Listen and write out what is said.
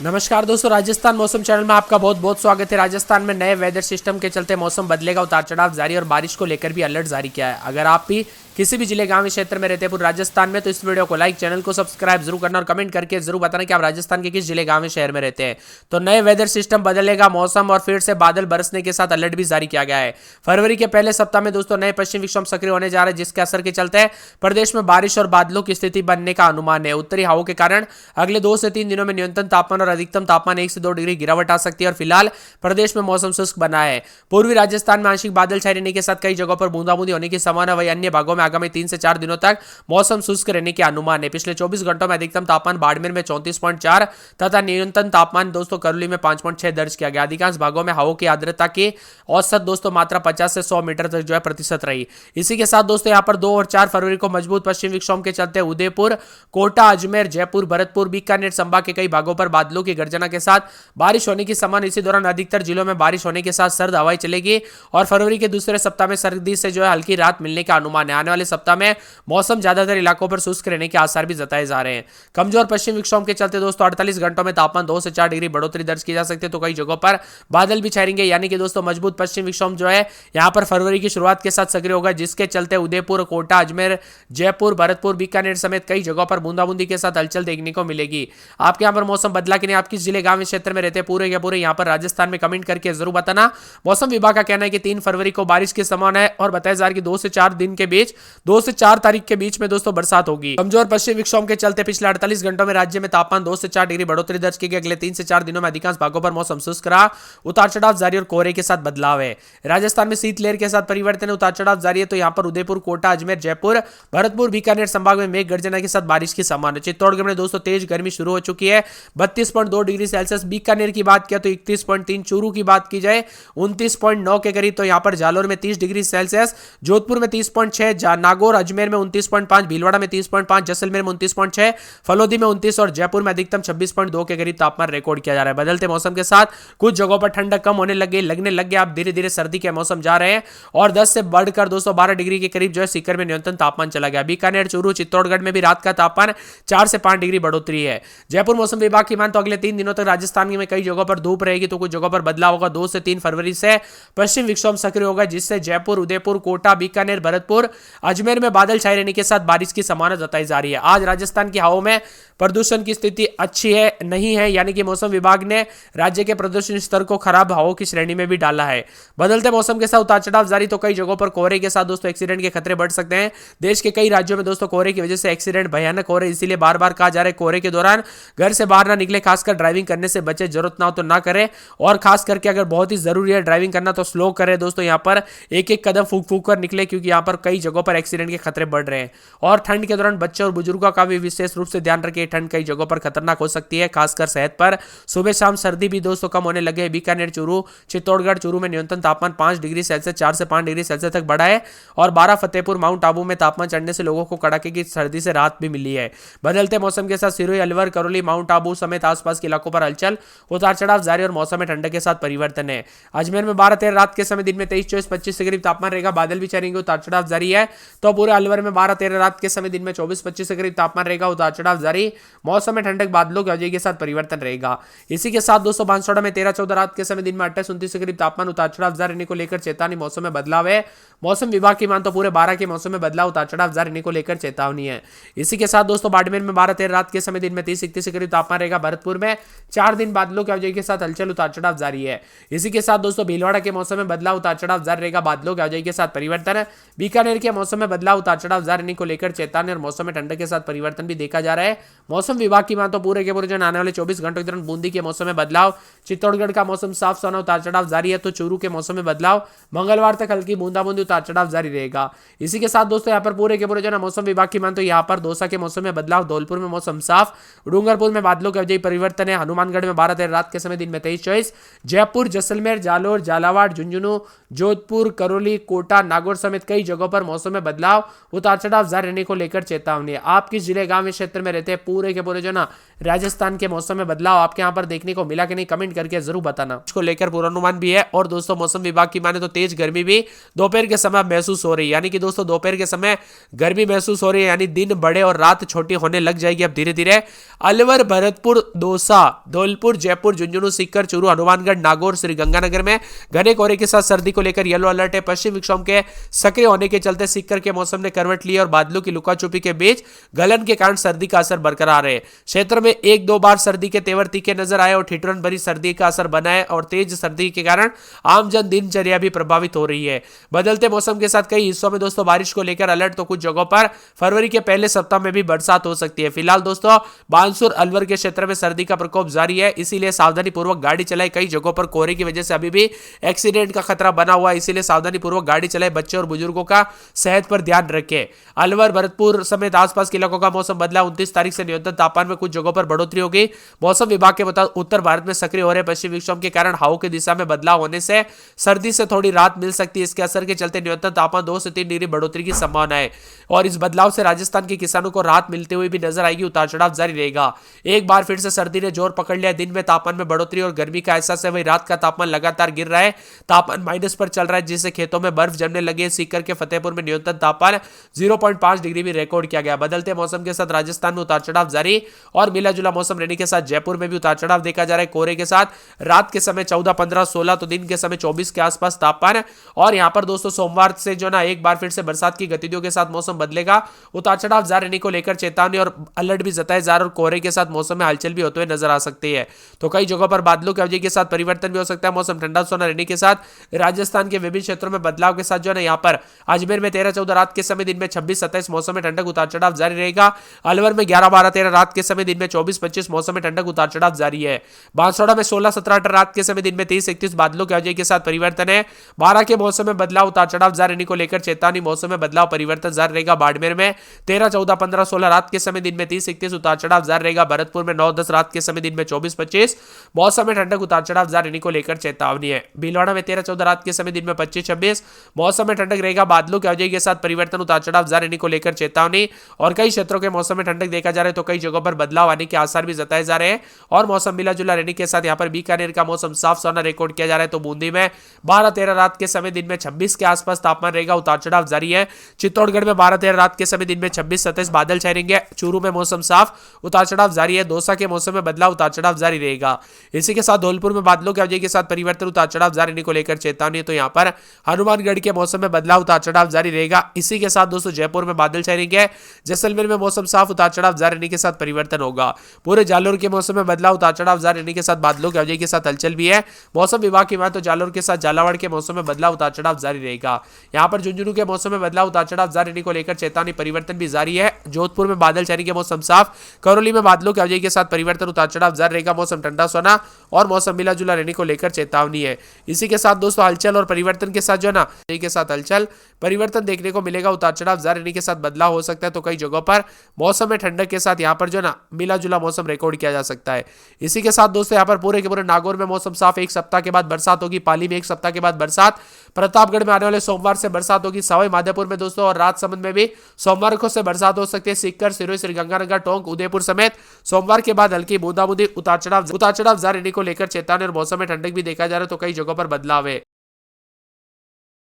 नमस्कार दोस्तों, राजस्थान मौसम चैनल में आपका बहुत बहुत स्वागत है। राजस्थान में नए वेदर सिस्टम के चलते मौसम बदलेगा, उतार चढ़ाव जारी और बारिश को लेकर भी अलर्ट जारी किया है। अगर आप भी किसी भी जिले गांव क्षेत्र में रहते हैं पूरे राजस्थान में, तो इस वीडियो को लाइक, चैनल को सब्सक्राइब जरूर करना और कमेंट करके जरूर बताना कि आप राजस्थान के किस जिले गांव शहर में रहते हैं। तो नए वेदर सिस्टम बदलेगा मौसम और फिर से बादल बरसने के साथ अलर्ट भी जारी किया गया है। फरवरी के पहले सप्ताह में दोस्तों नए पश्चिम विक्षोभ सक्रिय होने जा रहे हैं, जिसके असर के चलते प्रदेश में बारिश और बादलों की स्थिति बनने का अनुमान है। उत्तरी हवाओं के कारण अगले 2 से 3 दिनों में न्यूनतम तापमान और अधिकतम तापमान 1 से 2 डिग्री गिरावट आ सकती है और फिलहाल प्रदेश में मौसम शुष्क बना है। पूर्वी राजस्थान में आंशिक बादल छाए रहने के साथ कई जगहों पर बूंदाबूंदी होने की संभावना, वही अन्य भागों में आगामी 3 से 4 दिनों तक मौसम शुष्क रहने के अनुमान है। पिछले 24 घंटों में अधिकतम तापमान बाड़मेर में 34.4 तथा न्यूनतम तापमान दोस्तों करौली में 5.6 दर्ज किया गया। अधिकांश भागों में हवा की आर्द्रता की औसत दोस्तों मात्रा 50 से 100 मीटर तक प्रतिशत रही। इसी के साथ दोस्तों यहाँ पर 2 और 4 फरवरी को मजबूत पश्चिम विक्षोभ के चलते उदयपुर, कोटा, अजमेर, जयपुर, भरतपुर, बीकानेर संभाग के कई भागों पर बादलों की गर्जना के साथ बारिश होने की संभावना। इसी दौरान अधिकतर जिलों में बारिश होने के साथ सर्द हवाएं चलेगी और फरवरी के दूसरे सप्ताह में सर्दी से हल्की राहत मिलने का अनुमान है। आने वाले सप्ताह में मौसम ज्यादातर इलाकों पर शुष्क रहने के आसार भी जताए जा रहे हैं। कमजोर पश्चिम विक्षोभ के चलते दोस्तों 48 घंटों में तापमान 2 से 4 डिग्री बढ़ोतरी दर्ज की जा सकती है। तो कई जगहों पर बादल भी छाएंगे, यानी कि दोस्तों मजबूत पश्चिम विक्षोभ यहाँ पर फरवरी की शुरुआत के साथ सक्रिय होगा, जिसके चलते उदयपुर, कोटा, अजमेर, जयपुर, भरतपुर, बीकानेर समेत कई जगहों पर बूंदाबूंदी के साथ हलचल देखने को मिलेगी। आपके यहाँ पर मौसम बदला कि नहीं, आप किस जिले गांव क्षेत्र में रहते हैं पूरे के पूरे यहाँ पर राजस्थान में कमेंट करके जरूर बताना। मौसम विभाग का कहना है कि 3 फरवरी को बारिश की संभावना है और बताया जा रहा है कि 2 से 4 दिन के बीच 2 से 4 तारीख के बीच में दोस्तों बरसात होगी। कमजोर पश्चिम विक्षोभ के चलते पिछले 48 घंटों में राज्य में तापमान 2 से 4 डिग्री बढ़ोतरी दर्ज की गई। अगले 3 से 4 दिनों में अधिकांश भागों पर मौसम शुष्क रहा, उतार चढ़ाव जारी और कोहरे के साथ बदलाव है। राजस्थान में शीतलहर के साथ परिवर्तन है, उतार चढ़ाव जारी है। तो यहाँ पर उदयपुर, कोटा, अजमेर, जयपुर, भरतपुर, बीकानेर संभाग में मेघ गर्जना के साथ बारिश की संभावना। चित्तौड़गढ़ में दोस्तों तेज गर्मी शुरू हो चुकी है, 32.2 डिग्री सेल्सियस। बीकानेर की बात किया तो 31.3, चूरू की बात की जाए 29.9 के करीब। तो यहाँ पर जालोर में 30 डिग्री सेल्सियस, जोधपुर में 30.6, नागौर, अजमेर में 29.5, भीलवाड़ा में 30.5, जैसलमेर में 29.6, फलोदी में 29 और जयपुर में अधिकतम 26.2 के करीब तापमान रिकॉर्ड किया जा रहा है। बदलते मौसम के साथ कुछ जगहों पर ठंडक कम होने लगे, लगने लग गया। आप धीरे धीरे सर्दी के मौसम जा रहे हैं और 10 से बढ़कर दोस्तों 12 डिग्री के करीब सीकर में न्यूनतम तापमान चला गया। बीकानेर, चूरू, चित्तौड़गढ़ में भी रात का तापमान 4 से 5 डिग्री बढ़ोतरी है। जयपुर मौसम विभाग की मान तो अगले 3 दिनों तक राजस्थान में कई जगहों पर धूप रहेगी, तो कुछ जगहों पर बदलाव होगा। 2 से 3 फरवरी से पश्चिम विक्षोभ सक्रिय होगा, जिससे जयपुर, उदयपुर, कोटा, बीकानेर, भरतपुर, अजमेर में बादल छाए रहने के साथ बारिश की संभावना जताई जा रही है। आज राजस्थान की हवाओं में प्रदूषण की स्थिति अच्छी है नहीं है, यानी कि मौसम विभाग ने राज्य के प्रदूषण स्तर को खराब हवाओं की श्रेणी में भी डाला है। बदलते मौसम के साथ उतार चढ़ाव जारी, तो कई जगहों पर कोहरे के साथ दोस्तों एक्सीडेंट के खतरे बढ़ सकते हैं। देश के कई राज्यों में दोस्तों कोहरे की वजह से एक्सीडेंट भयानक हो रहे हैं, इसीलिए बार बार कहा जा रहा है कोहरे के दौरान घर से बाहर ना निकले, खासकर ड्राइविंग करने से बचे, जरूरत ना हो तो ना करें और खास करके अगर बहुत ही जरूरी है ड्राइविंग करना तो स्लो करें। दोस्तों यहाँ पर एक एक कदम फूक फूक कर निकले, क्योंकि यहाँ पर कई जगहों पर एक्सीडेंट के खतरे बढ़ रहे हैं। और ठंड के दौरान बच्चों और बुजुर्गों का भी विशेष रूप से ध्यान रखें, ठंड कई जगहों पर खतरनाक हो सकती है, खासकर सेहत पर। सुबह शाम सर्दी भी दोस्तों कम होने लगे। बीकानेर, चूरू, चित्तौड़गढ़, चूरू में न्यूनतम तापमान 5 डिग्री सेल्सियस 4 से 5 डिग्री सेल्सियस तक बढ़ा है और 12 फतेहपुर, माउंट आबू में तापमान चढ़ने से लोगों को कड़ाके की सर्दी से राहत भी मिली है। बदलते मौसम के साथ सिरोही, अलवर, करौली, माउंट आबू समेत आसपास के इलाकों पर हलचल, उतार चढ़ाव जारी और मौसम में ठंडक के साथ परिवर्तन है। अजमेर में 12-13 रात के समय, दिन में 23, 24, 25 के करीब तापमान रहेगा, बादल भी चढ़ेंगे, उतार चढ़ाव जारी है। तो पूरे अलवर में 12-13 रात के समय, दिन में 24, 25 के करीब तापमान रहेगा, उतार चढ़ाव जारी, मौसम में ठंडक, बादलों की वजह के साथ परिवर्तन रहेगा। इसी के साथ दोस्तों बांसवाड़ा में 13-14 रात के समय, दिन में 28-29 के करीब तापमान, उतार चढ़ाव जारी रहने को लेकर चेतावनी। मौसम में बदलाव है, मौसम विभाग की मान तो पूरे 12 के मौसम में बदलाव, उतार चढ़ाव जारी रहने को लेकर चेतावनी है। इसी के साथ दोस्तों बाड़मेर में 12-13 रात के समय, दिन में 30-31 के करीब तापमान रहेगा। भरतपुर में 4 दिन बादलों की वजह के साथ हलचल, उतार चढ़ाव जारी है। इसी के साथ दोस्तों भीलवाड़ा के मौसम में बदलाव, उतार चढ़ाव जारी रहेगा, बादलों की वजह के साथ परिवर्तन। बीकानेर के मौसम में बदलाव, उतार चढ़ाव जारी रहने को लेकर चेतावनी और मौसम में ठंडक के साथ परिवर्तन भी देखा जा रहा है। मौसम विभाग की मान तो पूरे के पूरे आने वाले 24 घंटों के दौरान बूंदी के मौसम में बदलाव, चित्तौड़गढ़ का मौसम साफ सुहाना, उतार चढ़ाव जारी है। तो चूरू के मौसम में बदलाव, मंगलवार तक हल्की बूंदाबूंदी, उतार चढ़ाव जारी रहेगा। इसी के साथ दोस्तों यहाँ पर पूरे के पूरे मौसम विभाग की मान तो यहाँ पर दौसा के मौसम में बदलाव, धौलपुर में मौसम साफ, डूंगरपुर में बादलों की वजह परिवर्तन है। हनुमानगढ़ में 12-13 रात के समय, दिन में 23-24, जयपुर, जैसलमेर, जालोर, झालावाड़, झुंझुनू, जोधपुर, करौली, कोटा, नागौर समेत कई जगहों पर मौसम मौसम में बदलाव, उतार चढ़ाव जारी रहने को लेकर चेतावनी है। आप किस जिले गांव क्षेत्र में रहते हैं, पूरे के पूरे जो ना राजस्थान के मौसम में बदलाव आपके यहाँ पर देखने को मिला कि नहीं, कमेंट करके जरूर बताना। इसको लेकर पूर्वानुमान भी है। और दोस्तों मौसम विभाग की माने तो तेज गर्मी भी दोपहर के समय महसूस हो रही है, यानी कि दोस्तों दोपहर के समय गर्मी महसूस हो रही है, यानी दिन बड़े और रात छोटी होने लग जाएगी अब धीरे धीरे। अलवर, भरतपुर, दौसा, धौलपुर, जयपुर, झुंझुनू, सीकर, चूरू, हनुमानगढ़, नागौर, श्रीगंगानगर में घने कोहरे के साथ सर्दी को लेकर येलो अलर्ट है। पश्चिम विक्षोभ के सक्रिय होने के चलते सीकर के मौसम ने करवट ली और बादलों की लुकाछुपी के बीच गलन के कारण सर्दी का असर बरकरार है। क्षेत्र में एक दो बार सर्दी के तेवर तीखे नजर आए और ठिठुरन भरी सर्दी का असर बना है और तेज सर्दी के कारण आमजन दिनचर्या भी प्रभावित हो रही है। बदलते मौसम के साथ कई हिस्सों में दोस्तों बारिश को लेकर अलर्ट, तो कुछ जगहों पर फरवरी के पहले सप्ताह में भी बरसात हो सकती है। फिलहाल दोस्तों बानसूर, अलवर के क्षेत्र में सर्दी का प्रकोप जारी है, इसीलिए सावधानी पूर्वक गाड़ी चलाए। कई जगहों पर कोहरे की वजह से अभी भी एक्सीडेंट का खतरा बना हुआ है, इसीलिए सावधानी पूर्वक गाड़ी चलाए। बच्चे और बुजुर्गों का सेहत पर ध्यान रखें। अलवर, भरतपुर समेत आसपास के इलाकों का मौसम बदला। 29 तारीख से न्यूनतम तापमान में कुछ जगहों पर बढ़ोतरी होगी। मौसम विभाग के मुताबिक उत्तर भारत में सक्रिय हो रहे पश्चिम विक्षोभ के कारण हवाओं की दिशा में बदलाव होने से सर्दी से थोड़ी राहत मिल सकती है। इसके असर के चलते न्यूनतम तापमान 2 से 3 डिग्री बढ़ोतरी की संभावना है और इस बदलाव से राजस्थान के किसानों को राहत मिलते हुए भी नजर आएगी। उतार चढ़ाव जारी रहेगा। एक बार फिर से सर्दी ने जोर पकड़ लिया। दिन में तापमान में बढ़ोतरी और गर्मी का एहसास है, वही रात का तापमान लगातार गिर रहा है। तापमान माइनस पर चल रहा है, जिससे खेतों में बर्फ जमने लगे। सीकर के फतेहपुर में न्यूनतम तापमान 0.5 डिग्री भी रिकॉर्ड किया गया। बदलते मौसम के साथ राजस्थान में उतार चढ़ाव जारी और मिला जुला मौसम रहने के साथ जयपुर में भी उतार चढ़ाव देखा जा रहा है। कोहरे के साथ रात के समय 14, 15, 16 तो दिन के समय 24 के आसपास तापमान। और यहां पर दोस्तों सोमवार से जो ना एक बार फिर से बरसात की गतिविधियों के साथ मौसम बदलेगा। उतार चढ़ाव जारी रहने को लेकर चेतावनी और अलर्ट भी जताए जा रहा है और कोहरे के साथ मौसम में हलचल भी होते हुए नजर आ सकती है। तो कई जगहों पर बादलों की अवधि के साथ परिवर्तन भी हो सकता है। मौसम ठंडा सोना रहने के साथ राजस्थान के विभिन्न क्षेत्रों में बदलाव के साथ जो है यहाँ पर अजमेर में 13, 14 रात के समय, दिन में 26, 27 मौसम में ठंडक उतार चढ़ाव जारी रहेगा। अलवर में 11, 12, 13 रात के समय, दिन में 24, 25 मौसम में ठंडक उतार चढ़ाव जारी है। बांसवाड़ा में 16, 17, 18 रात के समय, दिन में 30, 31 बादलों की अवधि के साथ परिवर्तन है। 12 के मौसम में बदलाव, उतार चढ़ाव जारी रहने को लेकर चेतावनी। मौसम में बदलाव परिवर्तन जारी रहेगा। बाड़मेर में 13, 14, 15, 16 रात के समय, दिन में 30, 31 उतार चढ़ाव जारी रहेगा। भरतपुर में 9, 10 रात के समय, दिन में 24, 25 मौसम में ठंडक उतार चढ़ाव जारी रहने को लेकर चेतावनी है। भीलवाड़ा में 13, 14 रात के समय, दिन में 25, 26 मौसम में ठंडक रहेगा। बादलों की अवधि के साथ परिवर्तन, उतार चढ़ाव जारी रहने को लेकर चेतावनी। और कई क्षेत्रों के मौसम में ठंडक देखा जा रहा है, तो कई जगहों पर बदलाव आने के आसार भी जताए जा रहे हैं और मौसम मिला जुला रहने के साथ यहाँ पर बीकानेर का मौसम साफ सोना रिकॉर्ड किया जा रहा है। तो बूंदी में 12, 13 रात के समय, दिन में 26 के आसपास तापमान रहेगा। उतार चढ़ाव जारी है। चित्तौड़गढ़ में 12, 13 रात के समय, दिन में 26, 27 बादल छाए रहेंगे। चूरू में मौसम साफ, उतार चढ़ाव जारी है। दौसा के मौसम में बदलाव, उतार चढ़ाव जारी रहेगा। इसी के साथ धौलपुर में बादलों की अवधि के साथ परिवर्तन, उतार चढ़ाव जारी रहने को लेकर चेतावनी। तो यहाँ पर हनुमानगढ़ के मौसम में बदलाव, उतार चढ़ाव जारी रहेगा। इसी के साथ दोस्तों जयपुर में बादल छाए रहेंगे। जैसलमेर में मौसम साफ, उतार चढ़ाव जारी रहने के साथ परिवर्तन होगा। पूरे जालोर के मौसम में बदलाव, उतार चढ़ाव जारी रहने के साथ बादलों की अवधि के साथ हलचल भी है। मौसम विभाग की बात तो जालोर के साथ झालावाड़ के मौसम में बदलाव, उतार चढ़ाव जारी रहेगा। यहाँ पर झुंझुनू के मौसम में बदलाव, उतार चढ़ाव जारी रहने को लेकर चेतावनी परिवर्तन भी जारी है। जोधपुर में बादल छाने के मौसम साफ। करौली में बादलों की अवधि के साथ परिवर्तन, उतार चढ़ाव जारी रहेगा। मौसम ठंडा सोना और मौसम मिला जुला रहने को लेकर चेतावनी है। इसी के साथ दोस्तों हलचल और परिवर्तन के साथ जो ना के साथ हलचल परिवर्तन देखने को मिलेगा। उतार चढ़ाव जारी रहने के साथ बदलाव हो सकता है। तो कई जगहों पर मौसम में ठंडक के साथ यहाँ पर जो ना मिला जुला मौसम रिकॉर्ड किया जा सकता है। इसी के साथ दोस्तों यहाँ पर पूरे के पूरे नागौर में मौसम साफ, एक सप्ताह के बाद बरसात होगी। पाली में एक सप्ताह के बाद बरसात। प्रतापगढ़ में आने वाले सोमवार से बरसात होगी। सवाई माधोपुर में दोस्तों और राजसमंद में भी सोमवार को से बरसात हो सकती है। सीकर, सिरोही, श्रीगंगानगर, टोंक, उदयपुर समेत सोमवार के बाद हल्की बूंदाबूंदी, उतार चढ़ाव जारी रहने को लेकर चेतावनी और मौसम में ठंडक भी देखा जा रहा है। तो कई जगहों पर बदलाव है।